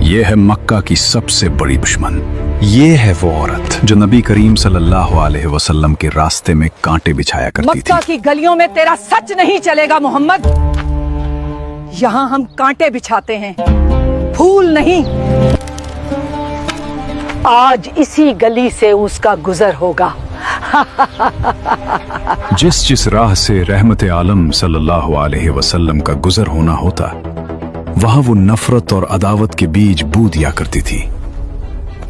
ये है मक्का की सबसे बड़ी दुश्मन। ये है वो औरत जो नबी करीम सल्लल्लाहु अलैहि वसल्लम के रास्ते में कांटे बिछाया करती थी। मक्का की गलियों में तेरा सच नहीं चलेगा मोहम्मद। यहाँ हम कांटे बिछाते हैं, फूल नहीं। आज इसी गली से उसका गुजर होगा। जिस राह से रहमत आलम सल्लल्लाहु अलैहि वसल्लम का गुजर होना होता, वहां वो नफरत और अदावत के बीज बू दिया करती थी।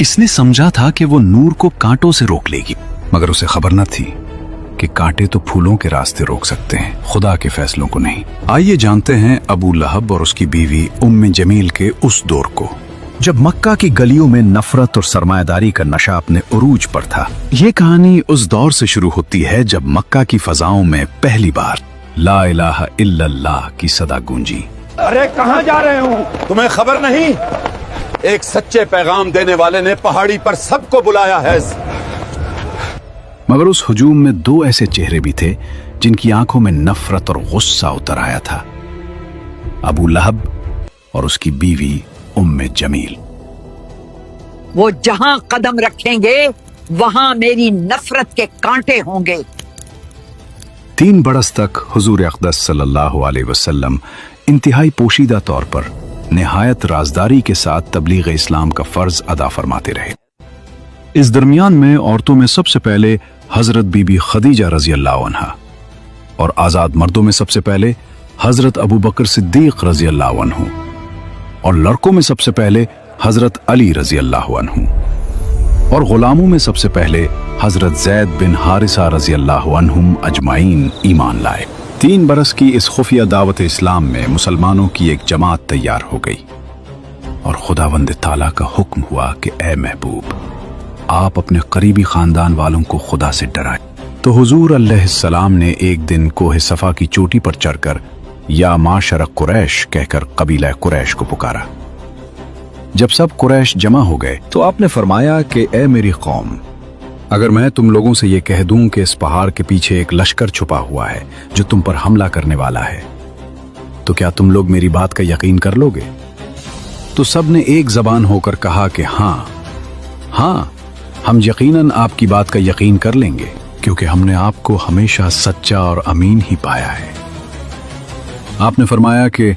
इसने समझा था कि वो नूर को कांटों से रोक लेगी, मगर उसे खबर न थी कि कांटे तो फूलों के रास्ते रोक सकते हैं, खुदा के फैसलों को नहीं। आइए जानते हैं अबू लहब और उसकी बीवी उम्मे जमील के उस दौर को, जब मक्का की गलियों में नफरत और सरमायादारी का नशा अपने उरूज पर था। ये कहानी उस दौर से शुरू होती है जब मक्का की फजाओं में पहली बार ला इलाहा इल्लल्लाह की सदा गूंजी। अरे कहाँ जा रहे हो? तुम्हें खबर नहीं? एक सच्चे पैगाम देने वाले ने पहाड़ी पर सबको बुलाया है। मगर उस हुजूम में दो ऐसे चेहरे भी थे जिनकी आंखों में नफरत और गुस्सा उतर आया था, अबू लहब और उसकी बीवी उम्मे जमील। वो जहां कदम रखेंगे वहां मेरी नफरत के कांटे होंगे। 3 बरस तक हुजूर अक़दस सल्लल्लाहु अलैहि वसल्लम इंतहाई पोशीदा तौर पर निहायत राजदारी के साथ तबलीग इस्लाम का फर्ज अदा फरमाते रहे। इस दरमियान में औरतों में सबसे पहले हजरत बीबी खदीजा रजी अल्लाह अन्हा, और आजाद मर्दों में सबसे पहले हजरत अबू बकर सिद्दीक रजी अल्लाह अन्हु, और लड़कों में सबसे पहले हजरत अली रजी अल्लाह अन्हु, और गुलामों में सबसे पहले हजरत जैद बिन हारिसा रजी अल्लाह अन्हुम अजमाइन ईमान लाए। 3 बरस की इस खुफिया दावत इस्लाम में मुसलमानों की एक जमात तैयार हो गई, और खुदावंद ताला का हुक्म हुआ कि ए महबूब, आप अपने करीबी खानदान वालों को खुदा से डराएं। तो हुजूर अलैहिस्सलाम ने एक दिन कोहे सफा की चोटी पर चढ़कर या माशर कुरैश कहकर कबीला कुरैश को पुकारा। जब सब कुरैश जमा हो गए तो आपने फरमाया कि ए मेरी कौम, अगर मैं तुम लोगों से ये कह दूं कि इस पहाड़ के पीछे एक लश्कर छुपा हुआ है जो तुम पर हमला करने वाला है, तो क्या तुम लोग मेरी बात का यकीन कर लोगे? तो सब ने एक जबान होकर कहा कि हाँ, हम यकीनन आपकी बात का यकीन कर लेंगे, क्योंकि हमने आपको हमेशा सच्चा और अमीन ही पाया है। आपने फरमाया कि